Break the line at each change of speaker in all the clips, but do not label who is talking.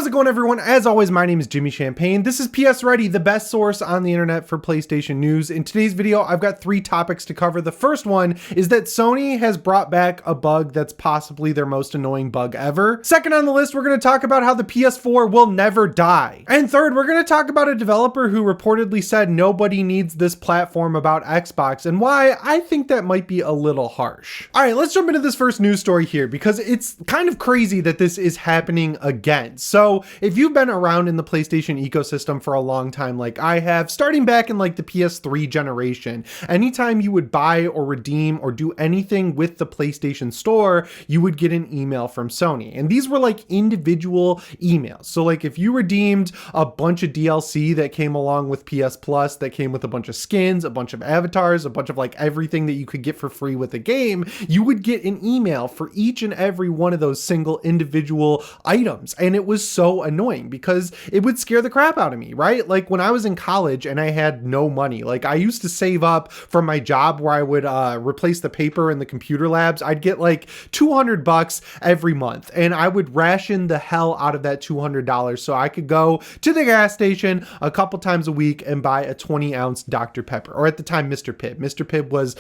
How's it going, everyone? As always, my name is Jimmy Champagne. This is PSReady, the best source on the internet for PlayStation news. In today's video, I've got three topics to cover. The first one is that Sony has brought back a bug that's possibly their most annoying bug ever. Second on the list, we're going to talk about how the PS4 will never die. And third, we're going to talk about a developer who reportedly said nobody needs this platform about Xbox and why I think that might be a little harsh. All right, let's jump into this first news story here because it's kind of crazy that this is happening again. So if you've been around in the PlayStation ecosystem for a long time like I have, starting back in like the PS3 generation, anytime you would buy or redeem or do anything with the PlayStation Store, you would get an email from Sony. And these were like individual emails. So like if you redeemed a bunch of DLC that came along with PS Plus, that came with a bunch of skins, a bunch of avatars, a bunch of like everything that you could get for free with the game, you would get an email for each and every one of those single individual items. And it was so annoying because it would scare the crap out of me, right? Like when I was in college and I had no money, like I used to save up from my job where I would replace the paper in the computer labs. I'd get like $200 every month and I would ration the hell out of that $200 so I could go to the gas station a couple times a week and buy a 20-ounce Dr. Pepper, or at the time Mr. Pibb. Mr. Pibb was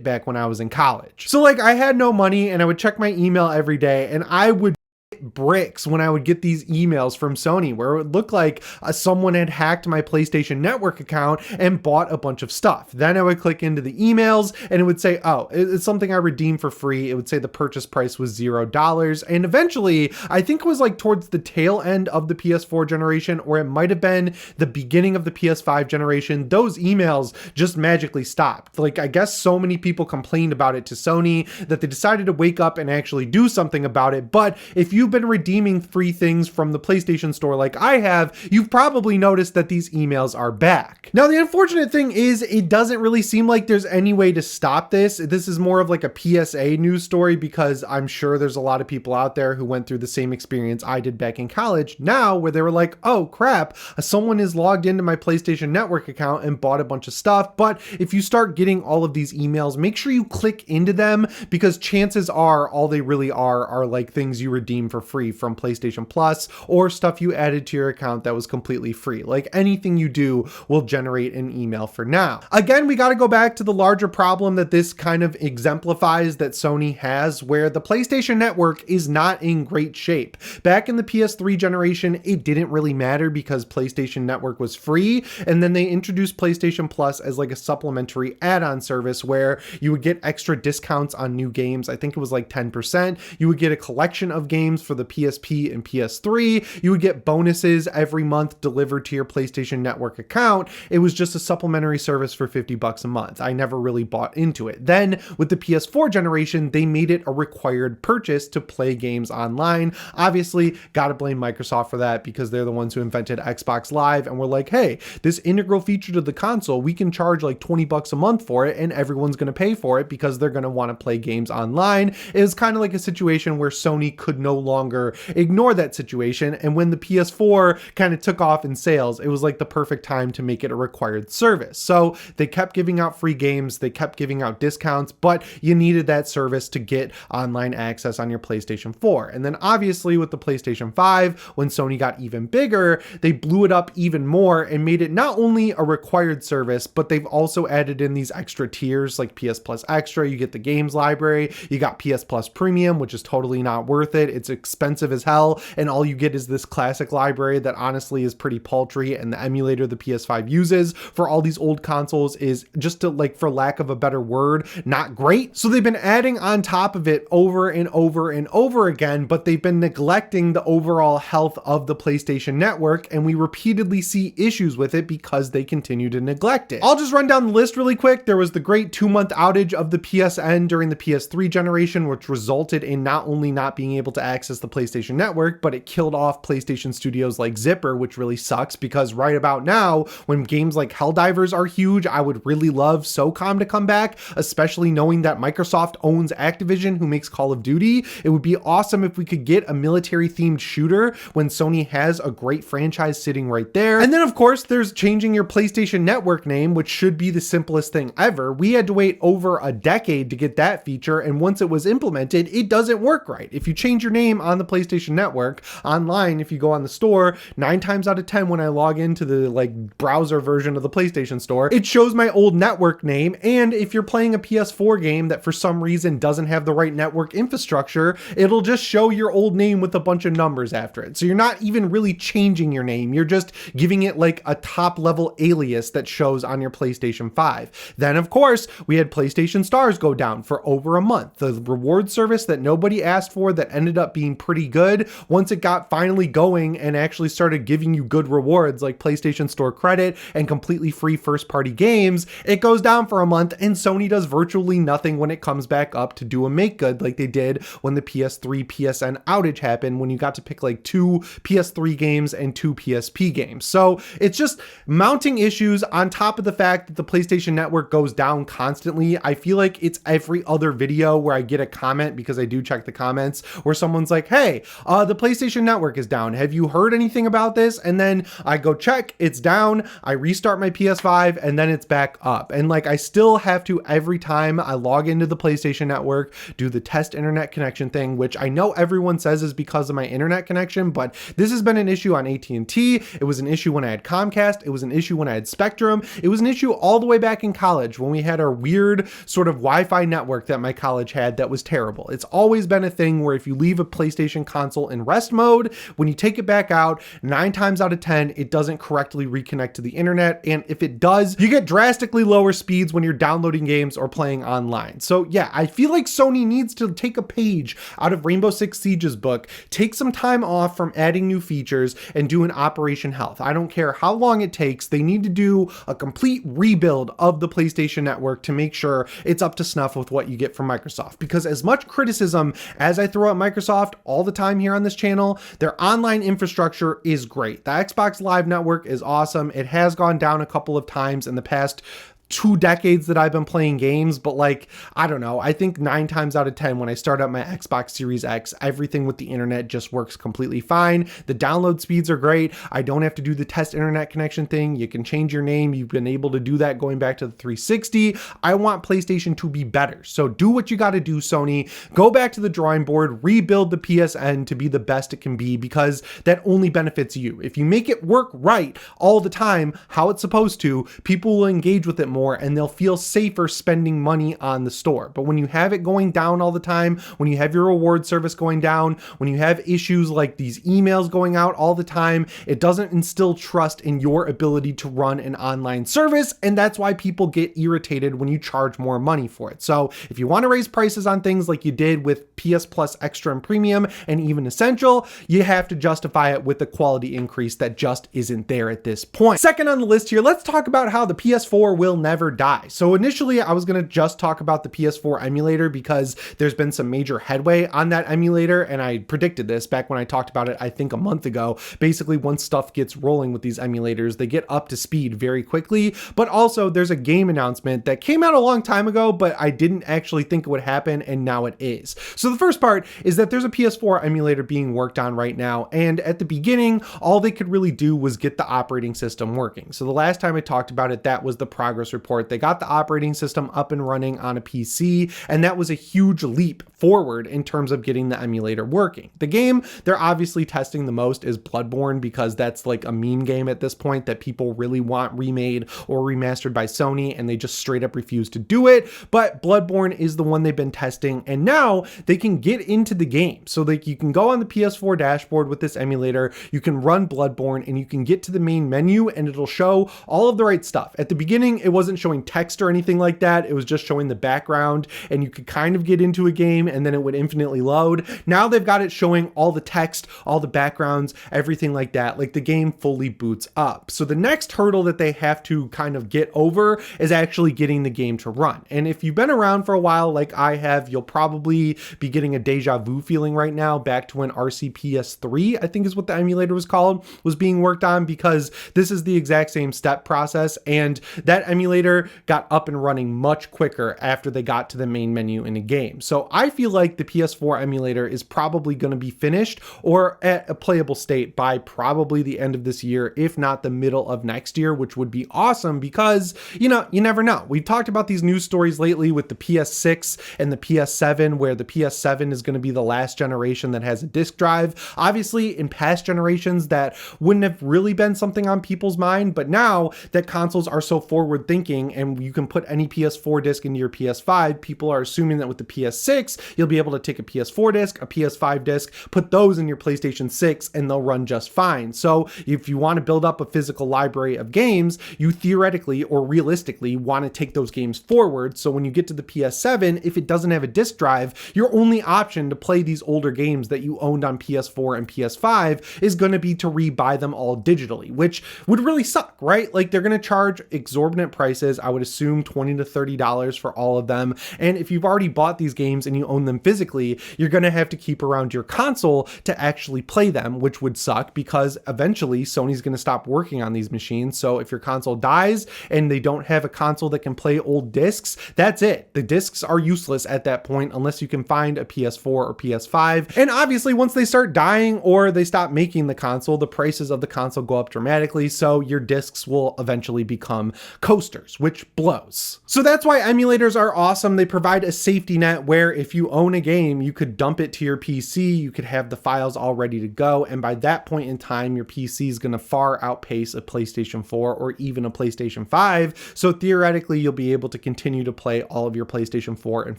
back when I was in college. So like I had no money and I would check my email every day and I would bricks when I would get these emails from Sony where it would look like someone had hacked my PlayStation Network account and bought a bunch of stuff. Then I would click into the emails and it would say, oh, it's something I redeemed for free. It would say the purchase price was $0. And eventually, I think it was like towards the tail end of the PS4 generation, or it might have been the beginning of the PS5 generation, those emails just magically stopped. Like, I guess so many people complained about it to Sony that they decided to wake up and actually do something about it. But if you've been redeeming free things from the PlayStation Store like I have, you've probably noticed that these emails are back. Now, the unfortunate thing is it doesn't really seem like there's any way to stop this. This is more of like a PSA news story because I'm sure there's a lot of people out there who went through the same experience I did back in college now, where they were like, oh crap, someone is logged into my PlayStation Network account and bought a bunch of stuff. But if you start getting all of these emails, make sure you click into them because chances are all they really are like things you redeem for free from PlayStation Plus or stuff you added to your account that was completely free. Like anything you do will generate an email for now. Again, we got to go back to the larger problem that this kind of exemplifies that Sony has, where the PlayStation Network is not in great shape. Back in the PS3 generation, it didn't really matter because PlayStation Network was free, and then they introduced PlayStation Plus as like a supplementary add-on service where you would get extra discounts on new games. I think it was like 10%. You would get a collection of games for the PSP and PS3. You would get bonuses every month delivered to your PlayStation Network account. It was just a supplementary service for $50 a month. I never really bought into it. Then with the PS4 generation, they made it a required purchase to play games online. Obviously, gotta blame Microsoft for that because they're the ones who invented Xbox Live and were like, hey, this integral feature to the console, we can charge like $20 a month for it and everyone's gonna pay for it because they're gonna wanna play games online. It was kind of like a situation where Sony could no longer ignore that situation, and when the PS4 kind of took off in sales, it was like the perfect time to make it a required service. So they kept giving out free games, they kept giving out discounts, but you needed that service to get online access on your PlayStation 4. And then obviously with the PlayStation 5, when Sony got even bigger, they blew it up even more and made it not only a required service, but they've also added in these extra tiers like PS Plus Extra. You get the games library, you got PS Plus Premium, which is totally not worth it. It's expensive as hell, and all you get is this classic library that honestly is pretty paltry, and the emulator the PS5 uses for all these old consoles is just to, like, for lack of a better word, not great. So they've been adding on top of it over and over and over again, but they've been neglecting the overall health of the PlayStation Network, and we repeatedly see issues with it because they continue to neglect it. I'll just run down the list really quick. There was the great 2-month outage of the PSN during the PS3 generation, which resulted in not only not being able to access the PlayStation Network, but it killed off PlayStation studios like Zipper, which really sucks because right about now, when games like Helldivers are huge, I would really love SOCOM to come back, especially knowing that Microsoft owns Activision, who makes Call of Duty. It would be awesome if we could get a military-themed shooter when Sony has a great franchise sitting right there. And then, of course, there's changing your PlayStation Network name, which should be the simplest thing ever. We had to wait over a decade to get that feature, and once it was implemented, it doesn't work right. If you change your name game on the PlayStation Network online. If you go on the store, 9 times out of 10 when I log into the like browser version of the PlayStation Store, it shows my old network name. And if you're playing a PS4 game that for some reason doesn't have the right network infrastructure, it'll just show your old name with a bunch of numbers after it. So you're not even really changing your name. You're just giving it like a top level alias that shows on your PlayStation 5. Then of course we had PlayStation Stars go down for over a month. The reward service that nobody asked for that ended up being pretty good once it got finally going and actually started giving you good rewards like PlayStation Store credit and completely free first party games, it goes down for a month and Sony does virtually nothing when it comes back up to do a make good like they did when the PS3 PSN outage happened, when you got to pick like 2 PS3 games and 2 PSP games. So it's just mounting issues on top of the fact that the PlayStation Network goes down constantly. I feel like it's every other video where I get a comment, because I do check the comments, where someone's like, hey, the PlayStation Network is down. Have you heard anything about this? And then I go check, it's down. I restart my PS5 and then it's back up. And like, I still have to, every time I log into the PlayStation Network, do the test internet connection thing, which I know everyone says is because of my internet connection, but this has been an issue on AT&T. It was an issue when I had Comcast. It was an issue when I had Spectrum. It was an issue all the way back in college when we had our weird sort of Wi-Fi network that my college had that was terrible. It's always been a thing where if you leave a PlayStation console in rest mode, when you take it back out, 9 times out of 10, it doesn't correctly reconnect to the internet. And if it does, you get drastically lower speeds when you're downloading games or playing online. So yeah, I feel like Sony needs to take a page out of Rainbow Six Siege's book, take some time off from adding new features and do an Operation Health. I don't care how long it takes. They need to do a complete rebuild of the PlayStation Network to make sure it's up to snuff with what you get from Microsoft. Because as much criticism as I throw at Microsoft all the time here on this channel, their online infrastructure is great. The Xbox Live Network is awesome. It has gone down a couple of times in the past 2 decades that I've been playing games, but like, I don't know, I think 9 times out of 10 when I start up my Xbox Series X, everything with the internet just works completely fine. The download speeds are great. I don't have to do the test internet connection thing. You can change your name. You've been able to do that going back to the 360. I want PlayStation to be better. So do what you got to do, Sony. Go back to the drawing board, rebuild the PSN to be the best it can be, because that only benefits you. If you make it work right all the time, how it's supposed to, people will engage with it more and they'll feel safer spending money on the store. But when you have it going down all the time, when you have your reward service going down, when you have issues like these emails going out all the time, it doesn't instill trust in your ability to run an online service. And that's why people get irritated when you charge more money for it. So if you want to raise prices on things like you did with PS Plus Extra and Premium and even Essential, you have to justify it with the quality increase that just isn't there at this point. Second on the list here, let's talk about how the PS4 will never die. So initially I was going to just talk about the PS4 emulator because there's been some major headway on that emulator, and I predicted this back when I talked about it, I think a month ago. Basically, once stuff gets rolling with these emulators, they get up to speed very quickly. But also there's a game announcement that came out a long time ago, but I didn't actually think it would happen, and now it is. So the first part is that there's a PS4 emulator being worked on right now, and at the beginning all they could really do was get the operating system working. So the last time I talked about it, that was the progress report. They got the operating system up and running on a PC, and that was a huge leap forward in terms of getting the emulator working. The game they're obviously testing the most is Bloodborne, because that's like a meme game at this point that people really want remade or remastered by Sony, and they just straight up refuse to do it. But Bloodborne is the one they've been testing, and now they can get into the game. So like, you can go on the PS4 dashboard with this emulator, you can run Bloodborne, and you can get to the main menu and it'll show all of the right stuff. At the beginning, it wasn't showing text or anything like that. It was just showing the background, and you could kind of get into a game and then it would infinitely load. Now they've got it showing all the text, all the backgrounds, everything like that. Like, the game fully boots up. So the next hurdle that they have to kind of get over is actually getting the game to run. And if you've been around for a while like I have, you'll probably be getting a deja vu feeling right now back to when RCPS3, I think is what the emulator was called, was being worked on, because this is the exact same step process, and that emulator Emulator got up and running much quicker after they got to the main menu in a game. So I feel like the PS4 emulator is probably going to be finished or at a playable state by probably the end of this year, if not the middle of next year, which would be awesome because, you know, you never know. We've talked about these news stories lately with the PS6 and the PS7, where the PS7 is going to be the last generation that has a disk drive. Obviously, in past generations, that wouldn't have really been something on people's mind, but now that consoles are so forward thinking and you can put any PS4 disc into your PS5, people are assuming that with the PS6, you'll be able to take a PS4 disc, a PS5 disc, put those in your PlayStation 6, and they'll run just fine. So if you want to build up a physical library of games, you theoretically or realistically want to take those games forward. So when you get to the PS7, if it doesn't have a disc drive, your only option to play these older games that you owned on PS4 and PS5 is going to be to rebuy them all digitally, which would really suck, right? Like, they're going to charge exorbitant prices. I would assume $20 to $30 for all of them. And if you've already bought these games and you own them physically, you're going to have to keep around your console to actually play them, which would suck because eventually Sony's going to stop working on these machines. So if your console dies and they don't have a console that can play old discs, that's it. The discs are useless at that point unless you can find a PS4 or PS5. And obviously, once they start dying or they stop making the console, the prices of the console go up dramatically. So your discs will eventually become coasters, which blows. So that's why emulators are awesome. They provide a safety net where if you own a game, you could dump it to your PC, you could have the files all ready to go. And by that point in time, your PC is going to far outpace a PlayStation 4 or even a PlayStation 5. So theoretically, you'll be able to continue to play all of your PlayStation 4 and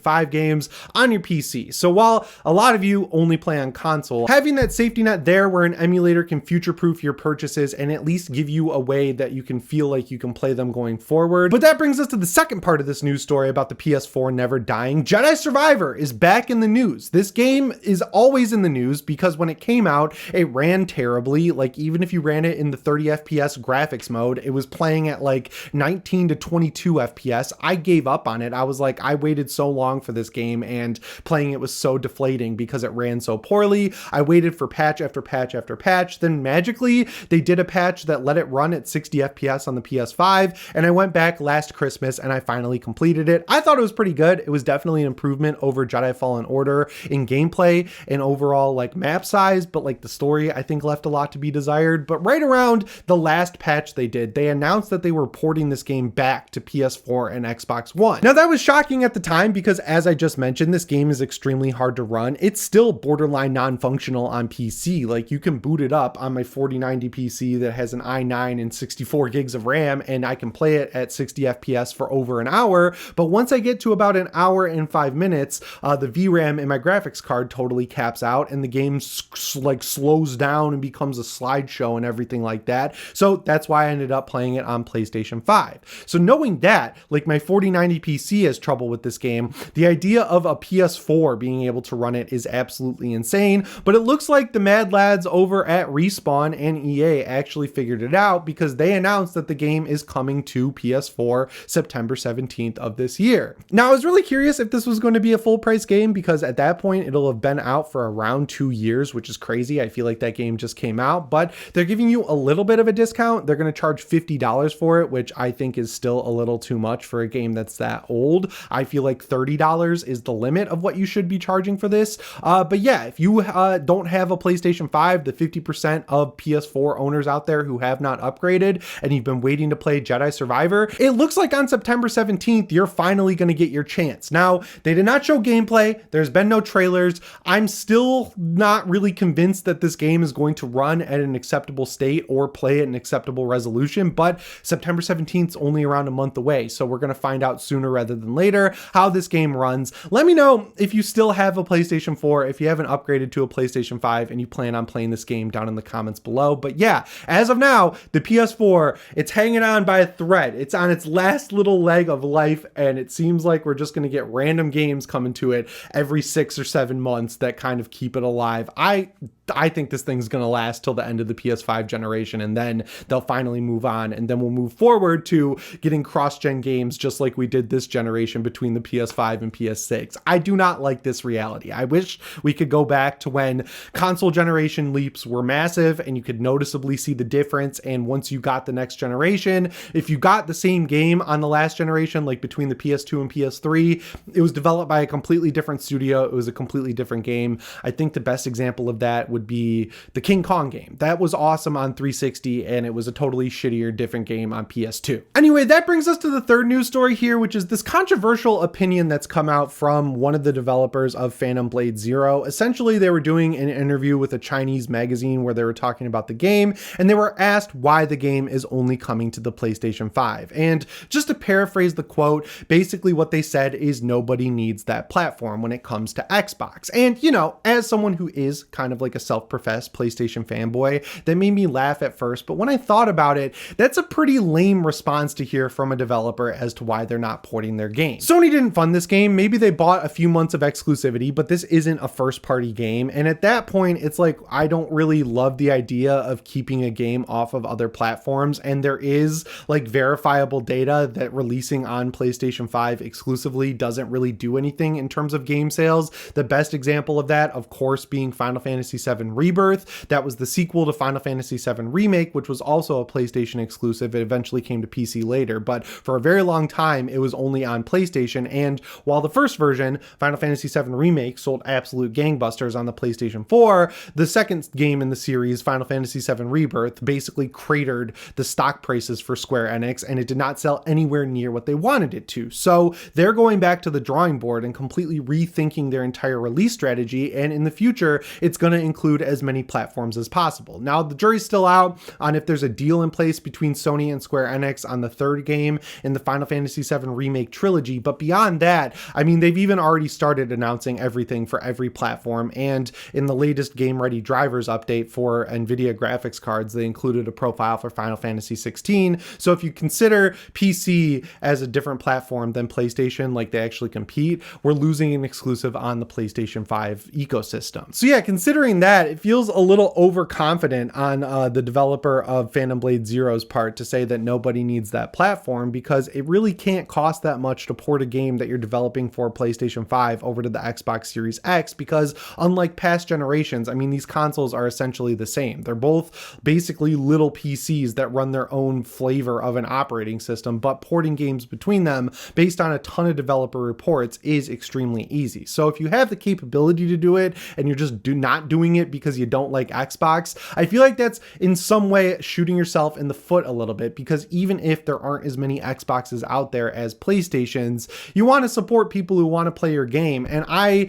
5 games on your PC. So while a lot of you only play on console, having that safety net there where an emulator can future-proof your purchases and at least give you a way that you can feel like you can play them going forward. But that brings us to the second part of this news story about the PS4 never dying. Jedi Survivor is back in the news. This game is always in the news because when it came out, it ran terribly. Like, even if you ran it in the 30 FPS graphics mode, it was playing at like 19 to 22 FPS. I gave up on it. I was like, I waited so long for this game and playing it was so deflating because it ran so poorly. I waited for patch after patch after patch. Then magically, they did a patch that let it run at 60 FPS on the PS5. And I went back last Christmas and I finally completed it. I thought it was pretty good. It was definitely an improvement over Jedi Fallen Order in gameplay and overall like map size, but like the story I think left a lot to be desired. But right around the last patch they did, they announced that they were porting this game back to PS4 and Xbox One. Now that was shocking at the time because, as I just mentioned, this game is extremely hard to run. It's still borderline non-functional on PC. Like, you can boot it up on my 4090 PC that has an i9 and 64 gigs of RAM, and I can play it at 60 FPS for over an hour. But once I get to about an hour and 5 minutes, the VRAM in my graphics card totally caps out and the game like slows down and becomes a slideshow and everything like that. So that's why I ended up playing it on PlayStation 5. So knowing that, like, my 4090 PC has trouble with this game, the idea of a PS4 being able to run it is absolutely insane. But it looks like the mad lads over at Respawn and EA actually figured it out because they announced that the game is coming to PS4 September 17th of this year. Now, I was really curious if this was going to be a full price game because at that point it'll have been out for around 2 years, which is crazy. I feel like that game just came out, but they're giving you a little bit of a discount. They're going to charge $50 for it, which I think is still a little too much for a game that's that old. I feel like $30 is the limit of what you should be charging for this. But yeah, if you don't have a PlayStation 5, the 50% of PS4 owners out there who have not upgraded and you've been waiting to play Jedi Survivor, it looks like on September 17th, you're finally going to get your chance. Now, they did not show gameplay. There's been no trailers. I'm still not really convinced that this game is going to run at an acceptable state or play at an acceptable resolution, but September 17th is only around a month away. So we're going to find out sooner rather than later how this game runs. Let me know if you still have a PlayStation 4, if you haven't upgraded to a PlayStation 5 and you plan on playing this game down in the comments below. But yeah, as of now, the PS4, it's hanging on by a thread. It's on its last little leg of life, and it seems like we're just going to get random games coming to it every 6 or 7 months that kind of keep it alive. I think this thing's going to last till the end of the PS5 generation, and then they'll finally move on, and then we'll move forward to getting cross-gen games just like we did this generation between the PS5 and PS6. I do not like this reality. I wish we could go back to when console generation leaps were massive and you could noticeably see the difference, and once you got the next generation, if you got the same game on the last generation, like between the PS2 and PS3. It was developed by a completely different studio. It was a completely different game. I think the best example of that would be the King Kong game. That was awesome on 360, and it was a totally shittier, different game on PS2. Anyway, that brings us to the third news story here, which is this controversial opinion that's come out from one of the developers of Phantom Blade Zero. Essentially, they were doing an interview with a Chinese magazine where they were talking about the game, and they were asked why the game is only coming to the PlayStation 5. And just to paraphrase the quote, basically what they said is nobody needs that platform when it comes to Xbox. And, you know, as someone who is kind of like a self-professed PlayStation fanboy, that made me laugh at first, but when I thought about it, that's a pretty lame response to hear from a developer as to why they're not porting their game. Sony didn't fund this game. Maybe they bought a few months of exclusivity, but this isn't a first-party game. And at that point, it's like, I don't really love the idea of keeping a game off of other platforms. And there is like verifiable data that releasing on PlayStation 5 exclusively doesn't really do anything in terms of game sales. The best example of that, of course, being Final Fantasy VII Rebirth. That was the sequel to Final Fantasy VII Remake, which was also a PlayStation exclusive. It eventually came to PC later, but for a very long time, it was only on PlayStation. And while the first version, Final Fantasy VII Remake, sold absolute gangbusters on the PlayStation 4, the second game in the series, Final Fantasy VII Rebirth, basically cratered the stock prices for Square Enix, and it did not sell anywhere near what they wanted it to. So they're going back to the drawing board and completely rethinking their entire release strategy, and in the future, it's going to include as many platforms as possible. Now, the jury's still out on if there's a deal in place between Sony and Square Enix on the third game in the Final Fantasy VII Remake trilogy, but beyond that, I mean, they've even already started announcing everything for every platform, and in the latest Game Ready drivers update for NVIDIA graphics cards, they included a profile for Final Fantasy 16. So if you consider PC as a different platform than PlayStation, like they actually compete, we're losing an exclusive on the PlayStation 5 ecosystem. So yeah, considering that, it feels a little overconfident on the developer of Phantom Blade Zero's part to say that nobody needs that platform, because it really can't cost that much to port a game that you're developing for PlayStation 5 over to the Xbox Series X, because unlike past generations, I mean, these consoles are essentially the same. They're both basically little PCs that run their own flavor of an operating system, but porting games between them based on a ton of developer reports is extremely easy. So if you have the capability to do it and you're just not doing it because you don't like Xbox, I feel like that's in some way shooting yourself in the foot a little bit, because even if there aren't as many Xboxes out there as PlayStations, you want to support people who want to play your game. And I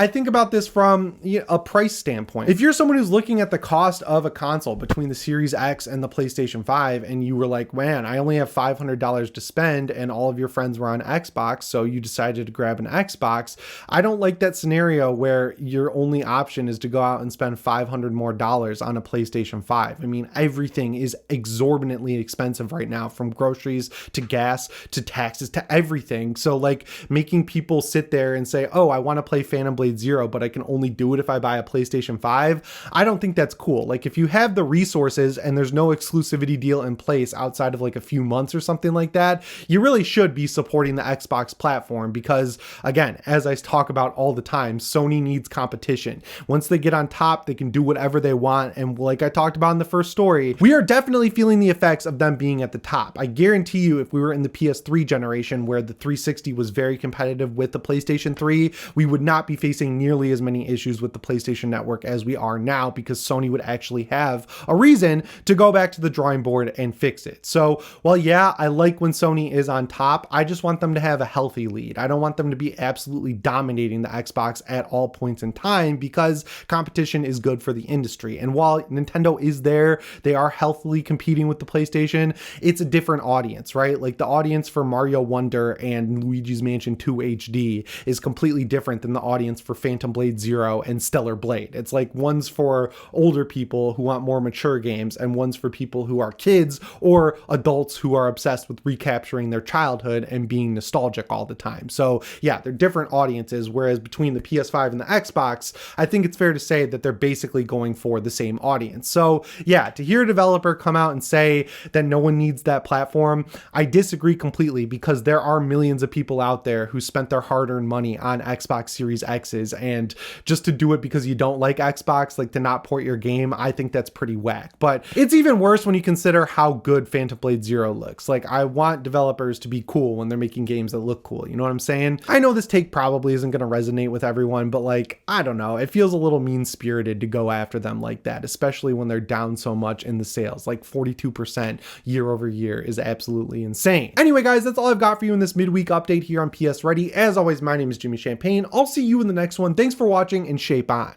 think about this from a price standpoint. If you're someone who's looking at the cost of a console between the Series X and the PlayStation 5, and you were like, man, I only have $500 to spend, and all of your friends were on Xbox, so you decided to grab an Xbox, I don't like that scenario where your only option is to go out and spend $500 more on a PlayStation 5. I mean, everything is exorbitantly expensive right now, from groceries to gas to taxes to everything. So like making people sit there and say, oh, I want to play Phantom Blade Zero, but I can only do it if I buy a PlayStation 5. I don't think that's cool. Like if you have the resources and there's no exclusivity deal in place outside of like a few months or something like that, you really should be supporting the Xbox platform, because again, as I talk about all the time, Sony needs competition. Once they get on top, they can do whatever they want. And like I talked about in the first story, we are definitely feeling the effects of them being at the top. I guarantee you, if we were in the PS3 generation where the 360 was very competitive with the PlayStation 3, we would not be facing nearly as many issues with the PlayStation Network as we are now, because Sony would actually have a reason to go back to the drawing board and fix it. So while yeah, I like when Sony is on top, I just want them to have a healthy lead. I don't want them to be absolutely dominating the Xbox at all points in time, because competition is good for the industry. And while Nintendo is there, they are healthily competing with the PlayStation, it's a different audience, right? Like the audience for Mario Wonder and Luigi's Mansion 2 HD is completely different than the audience for Phantom Blade Zero and Stellar Blade. It's like one's for older people who want more mature games, and one's for people who are kids or adults who are obsessed with recapturing their childhood and being nostalgic all the time. So yeah, they're different audiences, whereas between the PS5 and the Xbox, I think it's fair to say that they're basically going for the same audience. So yeah, to hear a developer come out and say that no one needs that platform, I disagree completely, because there are millions of people out there who spent their hard-earned money on Xbox Series X's, and just to do it because you don't like Xbox, like to not port your game, I think that's pretty whack. But it's even worse when you consider how good Phantom Blade Zero looks. looks. Like, I want developers to be cool when they're making games that look cool. You know what I'm saying? I know this take probably isn't going to resonate with everyone, but like, I don't know. It feels a little mean-spirited to go after them like that, especially when they're down so much in the sales. Like 42% year over year is absolutely insane. Anyway, guys, that's all I've got for you in this midweek update here on PS Ready. As always, my name is Jimmy Champagne. I'll see you in the next one. Thanks for watching and shape on.